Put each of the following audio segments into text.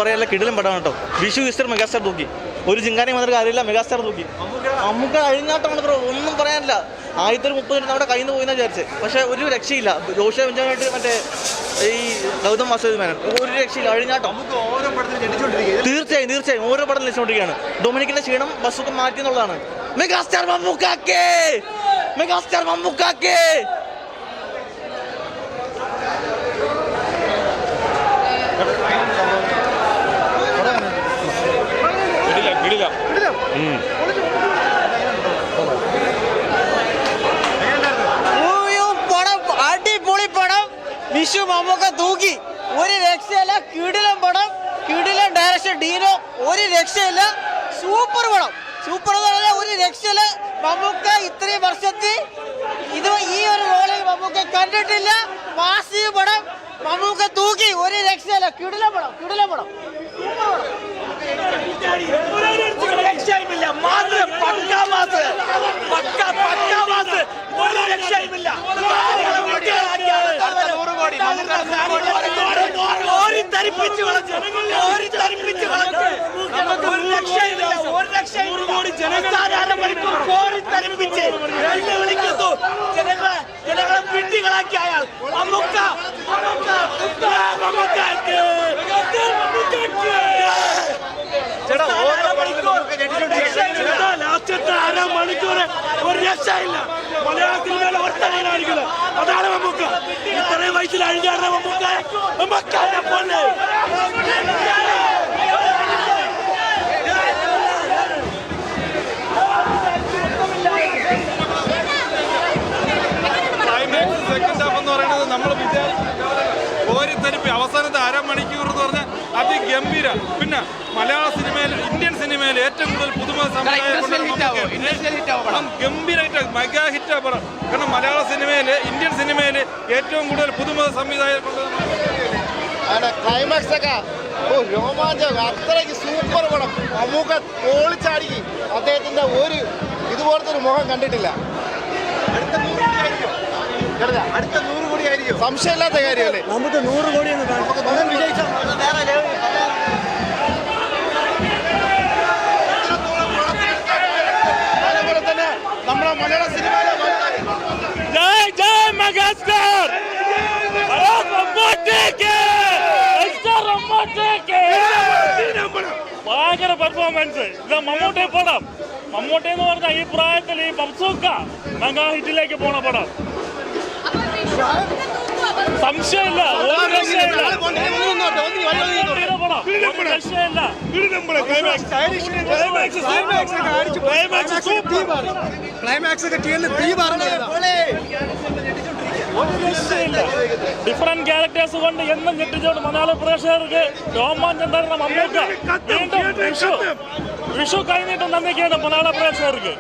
പറയാല്ല, കിടിലം പടമാണ് കേട്ടോ. വിഷു ഈസ്റ്റർ മെഗാസ്റ്റാർ തൂക്കി. ഒരു ചിങ്കാനി വന്നിട്ട് കാര്യമില്ല, മെഗാസ്റ്റാർ തൂക്കി. നമുക്ക് അഴിഞ്ഞാട്ടമാണ് ബ്രോ, ഒന്നും പറയാനില്ല. 1030 നമ്മുടെ കയ്യിൽ നിന്ന് പോയിന്നാ വിചാരിച്ചത്. പക്ഷേ ഒരു രക്ഷയില്ല. ജോഷുവ ബെഞ്ചമിനായിട്ട് മറ്റേ ഈ ഗൗതം വാസുദേവ് മേനോൻ ഒരു രക്ഷയില്ല, അഴിഞ്ഞാട്ടം. തീർച്ചയായും ഓരോ പടം ലഭിച്ചുകൊണ്ടിരിക്കുകയാണ്. ഡൊമിനിക്കിന്റെ ക്ഷീണം ബസ്സൊക്കെ മാറ്റി എന്നുള്ളതാണ്. മെഗാസ്റ്റാർ മമ്മൂക്കാക്കേ, മെഗാസ്റ്റാർ മമ്മൂക്കാക്കേ. അടിപൊളി പടം. വിഷു മമ്മൂക്ക തൂക്കി, ഒരു രക്ഷയില്ല. കിടിലം പടം, കിടിലം ഡയറക്ഷൻ ഡീനോ, ഒരു രക്ഷയില്ല. സൂപ്പർ പടം, സൂപ്പർ എന്ന് പറഞ്ഞാൽ ഒരു രക്ഷയില്ല. മമ്മൂക്ക ഇത്രയും വർഷത്തിൽ ഇത് ഈ ഒരു റോളിൽ മമ്മൂക്ക കണ്ടിട്ടില്ല. മാസീവ് പടം, മമ്മൂക്ക തൂക്കി, ഒരു രക്ഷയില്ല. കിടിലം പടം, കിടിലം പടം, സൂപ്പർ പടം. ഒരു രക്ഷയുമില്ല. ഒരു രക്ഷയുമില്ല. ജനങ്ങളെ പിണ്ടികളാക്കി അയാൾ ലാസ്റ്റത്തെ അരമണിക്കൂർ ഒരു രക്ഷയില്ല. മലയാള സിനിമയിലെ ഒറ്റ അതാണ് മമ്മൂക്ക. ഇത്രയും വയസ്സിൽ അഴിഞ്ഞാടുന്ന മമ്മൂക്കാന്റെ പൊന്ന്. സെക്കൻഡ് ഹാഫ് എന്ന് പറയുന്നത് നമ്മൾ കോരിത്തരിപ്പി അവസാനത്തെ അരമണിക്കൂർ എന്ന് പറഞ്ഞാൽ അതിഗംഭീര. പിന്നെ മലയാള സിനിമയിൽ, ഇന്ത്യൻ സിനിമയിൽ ഏറ്റവും കൂടുതൽ പുതുമ ഗംഭീരമായിട്ട് മെഗാ ഹിറ്റാ പടം. കാരണം മലയാള സിനിമയിൽ, ഇന്ത്യൻ സിനിമയിൽ ഏറ്റവും കൂടുതൽ പുതുമ സംവിധായകർ ക്ലൈമാക്സ് ഒക്കെ രോമാഞ്ചം. അത്രയ്ക്ക് സൂപ്പർ പടം. മമ്മൂക്ക പൊളിച്ചാടി. അദ്ദേഹത്തിന്റെ ഒരു ഇതുപോലത്തെ ഒരു മുഖം കണ്ടിട്ടില്ല. അടുത്ത 100 കോടി ആയിരിക്കും, സംശയമില്ലാത്ത കാര്യമല്ലേ. നമുക്ക് 100 കോടി അതുപോലെ തന്നെ നമ്മുടെ മലയാള സിനിമയിലെ ഭയങ്കര പെർഫോമൻസ്. ഇത് മമ്മൂട്ടി പടം. മമ്മൂട്ടി എന്ന് പറഞ്ഞാൽ ഈ പ്രായത്തിൽ ഈ ബംസൂക്ക മെഗാ ഹിറ്റിലേക്ക് പോണ പടം. സംശയമില്ല, ഒരു രക്ഷയില്ല. ഡിഫറെന്റ് ക്യാരക്ടേഴ്സ് കൊണ്ട് എന്നും ഞെട്ടിച്ചോണ്ട് മലയാള പ്രേക്ഷകർക്ക് രോമാഞ്ചം തരുന്ന മമ്മൂക്ക വീണ്ടും വിഷു കഴിഞ്ഞിട്ട് നന്ദിക്കുകയാണ് മലയാള പ്രേക്ഷകർക്ക്.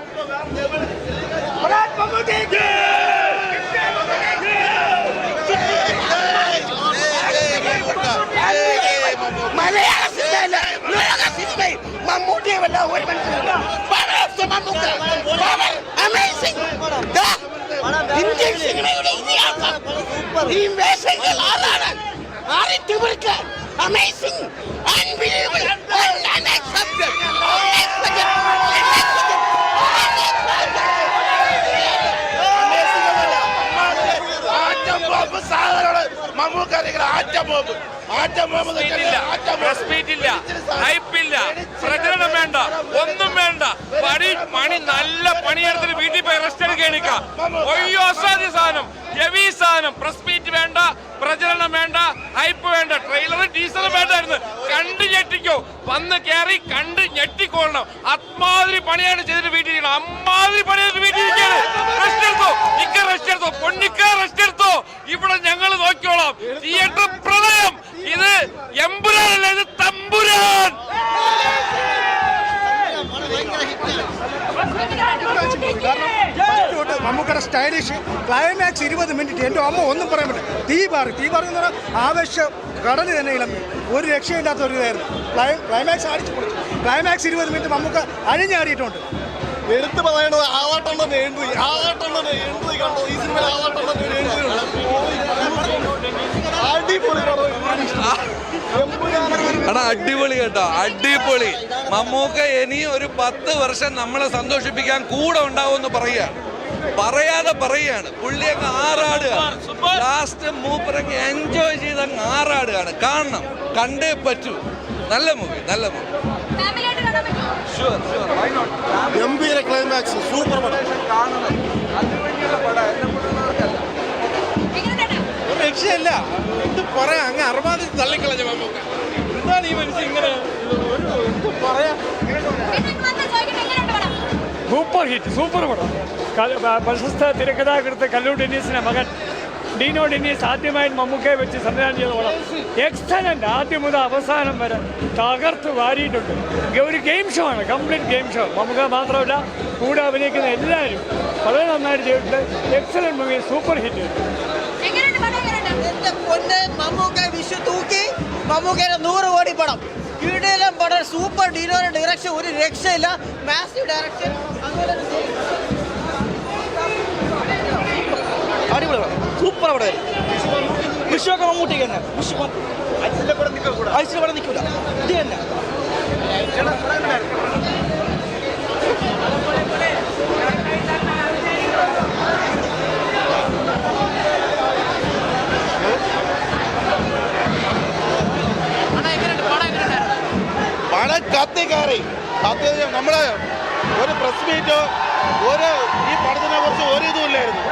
മലയാള സിനിമയിൽ മമ്മൂട്ടിയെ വല്ല ഒരു ഇന്ത്യൻ സിനിമയുടെ ഇതിഹാസം. ഈ വേഷങ്ങൾ ആരാണ്? Amazing, unbelievable, unacceptable. പ്രചരണം വേണ്ട, ഒന്നും വേണ്ട. പണി നല്ല പണിയെടുത്തിട്ട് വീട്ടിൽ പോയി റെസ്റ്റ് എടുക്കാൻ. ഒയ്യോ അസാധ്യ സാധനം, ഹെവി സാധനം. പ്രസ് മീറ്റ് വേണ്ട, പ്രചരണം വേണ്ട, ഹൈപ്പ് വേണ്ട, ട്രെയിലറും ടീസറും വേണ്ടായിരുന്നു. കണ്ട് ഞെട്ടിക്കോ, വന്ന് കയറി കണ്ട് ഞെട്ടിക്കൊള്ളണം. അമ്മാതിരി പണിയാണ് ചെയ്തിട്ട് വീട്ടിലിരിക്കണം. അമ്മാതിരി പണിയായിട്ട് വീട്ടിലിരിക്കുകയാണ്. റെസ്റ്റ് എടുത്തോ, ഇക്ക റെസ്റ്റ് എടുത്തോ, പൊന്നിക്ക റെസ്റ്റ് എടുത്തോ. ഇവിടെ ഞങ്ങൾ നോക്കിയോളാം. തിയേറ്റർ പ്രളയം. ഇത് എമ്പുരാനല്ല, ഇത് തമ്പുരാൻ. മമ്മൂക്കയുടെ സ്റ്റൈലിഷ് ക്ലൈമാക്സ് 20 മിനിറ്റ്. എൻ്റെ അമ്മ ഒന്നും പറയാൻ പറ്റില്ല. തീ എന്ന് പറഞ്ഞാൽ ആവേശം കടൽ തന്നെ ഇളമ്പി. ഒരു രക്ഷയില്ലാത്ത ഒരു ഇതായിരുന്നു. ക്ലൈമാക്സ് അടിച്ചു പൊളിച്ചു. ക്ലൈമാക്സ് 20 മിനിറ്റ് മമ്മൂക്ക അഴിഞ്ഞാടിയിട്ടുണ്ട്. എടുത്തു പറയേണ്ടത് ആവാട്ടണ്ണന്റെ എൻട്രി കണ്ടോ? ഈ സിനിമയിൽ ആവാട്ടണ്ണന്റെ എൻട്രി എടാ അടിപൊളി കേട്ടോ, അടിപൊളി. മമ്മൂക്ക ഇനിയും ഒരു 10 വർഷം നമ്മളെ സന്തോഷിപ്പിക്കാൻ കൂടെ ഉണ്ടാവുമെന്ന് പറയാതെ പറയാണ്. പുള്ളി അങ്ങ് ആറാടുകയാണ്. ലാസ്റ്റ് മൂപ്പറങ്ങ് എൻജോയ് ചെയ്ത് അങ്ങ് ആറാടുകയാണ്. കാണണം, കണ്ടേ പറ്റൂ. നല്ല മൂവി, നല്ല മൂവി. ഗംഭീര ക്ലൈമാക്സ്, സൂപ്പർ പടം. കാണണം, അതുവഴിയുള്ള പടം. ഒരു രക്ഷയല്ല, എന്ത് പറയാ, അങ്ങ് അറുപതിൽ തള്ളിക്കളഞ്ഞ മമ്മൂക്ക. എന്താണ് ഈ മനുഷ്യൻ ഇങ്ങനെ എന്ത് പറയാ? സൂപ്പർ ഹിറ്റ്, സൂപ്പർ പടം. പ്രശസ്ത തിരക്കഥാകൃത്ത് കല്ലൂർ ഡെന്നീസിന്റെ മകൻ ഡീനോ ഡെന്നീസ് ആദ്യമായി മമ്മൂക്കയെ വെച്ച് സംവിധാനം ചെയ്ത പടം എക്സലന്റ്. ആദ്യം മുതൽ അവസാനം വരെ തകർത്ത് വാരിയിട്ടുണ്ട്. ഒരു ഗെയിം ഷോ ആണ്, കംപ്ലീറ്റ് ഗെയിം ഷോ. മമ്മൂക്ക മാത്രമല്ല, കൂടെ അഭിനയിക്കുന്ന എല്ലാവരും വളരെ നന്നായിട്ട് ചെയ്തിട്ടുണ്ട്. Excellent movie, super hit. എന്റെ പൊന്നെ, മമ്മൂക്ക വിഷു തൂക്കി. മമ്മൂക്കയുടെ 100 കോടി പടം, കിടിലൻ പടം, സൂപ്പർ. ഡീനോയുടെ ഡയറക്ഷൻ ഒരു രക്ഷയില്ല, മാസീവ് ഡയറക്ഷൻ. അടിപൊളി പടം, സൂപ്പർ പടം. വിഷുവൊക്കെ മമ്മൂട്ടിക്ക് തന്നെ. ഐസിലെ പടം നിൽക്കൂല, ഇത് തന്നെ. പടം കത്തി കയറി. നമ്മള് ഒരു പ്രസ് മീറ്റോ ഈ പടത്തിനെ കുറിച്ച് ഒരു ഇതും ഇല്ലായിരുന്നു.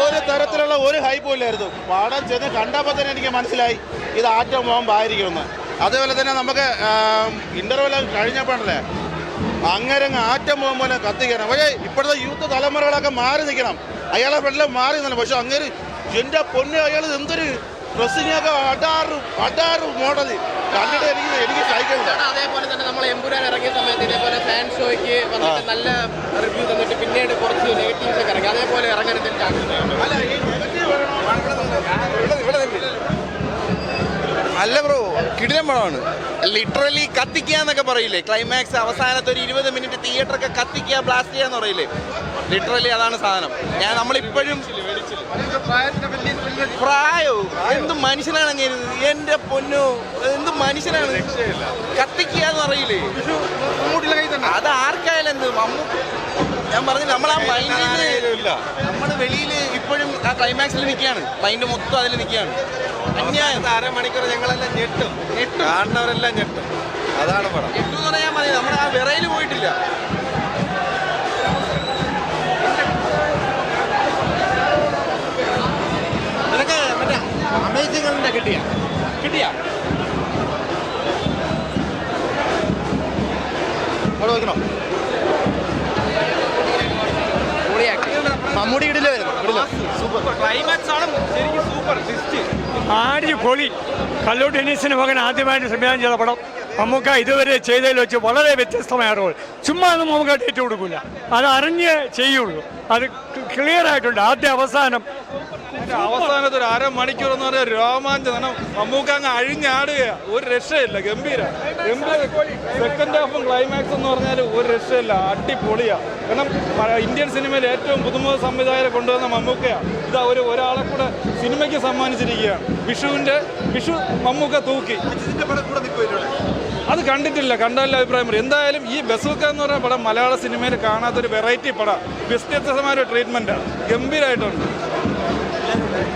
ഒരു തരത്തിലുള്ള ഒരു ഹൈപ്പും ഇല്ലായിരുന്നു. പടം ചെന്ന് കണ്ടപ്പോൾ തന്നെ എനിക്ക് മനസ്സിലായി ഇത് ആറ്റം ബോംബായിരിക്കുമെന്ന്. അതേപോലെ തന്നെ നമുക്ക് ഇന്റർവെൽ കഴിഞ്ഞപ്പോഴല്ലേ അങ്ങനെ ആറ്റം ബോംബ് പോലെ കത്തിക്കണം. പക്ഷേ ഇപ്പോഴത്തെ യൂത്ത് തലമുറകളൊക്കെ മാറി നിൽക്കണം. അയാളെ വെള്ളം മാറി നിന്നു. പക്ഷെ അങ്ങനെ എൻ്റെ പൊന്നെ, അയാൾ എന്തൊരു ഡ്രസ്സിങ്ങൊക്കെ അടാറ് മോഡൽ കണ്ടിട്ട് എനിക്ക് സഹിക്കുന്നില്ല. അതേപോലെ തന്നെ നമ്മൾ എമ്പുരാൻ ഇറങ്ങിയ സമയത്ത് ഇതേപോലെ ഫാൻ ഷോയ്ക്ക് വന്നിട്ട് നല്ല റിവ്യൂ തന്നിട്ട് പിന്നീട് കുറച്ച് നെഗറ്റീവ്സ് ഒക്കെ ഇറങ്ങി. അതേപോലെ ഇറങ്ങരുത്. അല്ല ബ്രോ, കിടിലൻ പടമാണ്. ലിറ്ററലി കത്തിക്കുക എന്നൊക്കെ പറയില്ലേ, ക്ലൈമാക്സ് അവസാനത്തെ ഒരു 20 മിനിറ്റ് തിയേറ്ററൊക്കെ കത്തിക്കുക, ബ്ലാസ്റ്റ് ചെയ്യുക എന്ന് പറയില്ലേ, ലിറ്ററലി അതാണ് സാധനം. നമ്മളിപ്പോഴും പ്രായോ എന്ത് മനുഷ്യനാണ് അങ്ങനെ, എൻ്റെ പൊന്നോ എന്ത് മനുഷ്യനാണ്. കത്തിക്കുക എന്ന് പറയില്ലേ, അത് ആർക്കായാലും എന്ത് ഞാൻ പറഞ്ഞു. നമ്മളാ മൈൻഡിൽ നമ്മൾ വെളിയിൽ ഇപ്പോഴും ആ ക്ലൈമാക്സിൽ നിൽക്കുകയാണ്. മൈൻഡ് മൊത്തം അതിൽ നിൽക്കുകയാണ്. അന്യായം. അരമണിക്കൂർ ഞങ്ങളെല്ലാം ഞെട്ടും, കാണുന്നവരെല്ലാം ഞെട്ടും. അതാണ് പടം. ഞെട്ടും എന്ന് പറയാൻ മതി, നമ്മൾ ആ വിറയിൽ പോയിട്ടില്ല. നിനക്ക് മറ്റേ അമേസിംഗ് കിട്ടിയ അവിടെ വയ്ക്കണോ? മമ്മൂടി ക്ലൈമാക്സ് ആണ് ശരിക്കും സൂപ്പർ ട്വിസ്റ്റ്. അടിപൊളി. കല്ലൂർ ഡെന്നീസിന്റെ മകൻ ആദ്യമായിട്ട് സംവിധാനം ചെയ്ത പടം. മമ്മൂക്ക ഇതുവരെ ചെയ്തതിൽ വെച്ച് വളരെ വ്യത്യസ്തമായ റോൾ. ചുമ്മാ ഒന്നും മമ്മൂക്ക ഡേറ്റ് കൊടുക്കില്ല, അത് അറിഞ്ഞേ ചെയ്യുള്ളൂ. അത് ക്ലിയർ ആയിട്ടുണ്ട്. അവസാനത്തെ ഒരു അരമണിക്കൂർ എന്ന് പറഞ്ഞാൽ രോമാഞ്ചം. മമ്മൂക്ക അങ്ങ് അഴിഞ്ഞാടുകയാ, ഒരു രക്ഷയില്ല. ഗംഭീര. സെക്കൻഡ് ഹാഫും ക്ലൈമാക്സ് എന്ന് പറഞ്ഞാൽ ഒരു രക്ഷയില്ല, അടിപൊളിയാ. കാരണം ഇന്ത്യൻ സിനിമയിൽ ഏറ്റവും പുതുമുഖ സംവിധായകരെ കൊണ്ടുവന്ന മമ്മൂക്കയാണ്. ഇതാ ഒരാളെ കൂടെ സിനിമയ്ക്ക് സമ്മാനിച്ചിരിക്കുകയാണ്. വിഷു മമ്മൂക്ക തൂക്കി. അത് കണ്ടിട്ടില്ല, കണ്ടാലും അഭിപ്രായം പറയും. എന്തായാലും ഈ ബസൂക്ക എന്ന് പറഞ്ഞ പടം മലയാള സിനിമയിൽ കാണാത്തൊരു വെറൈറ്റി പടം, വ്യത്യസ്തമായ ഒരു ട്രീറ്റ്മെൻറ്റാണ്. ഗംഭീരമായിട്ടുണ്ട്.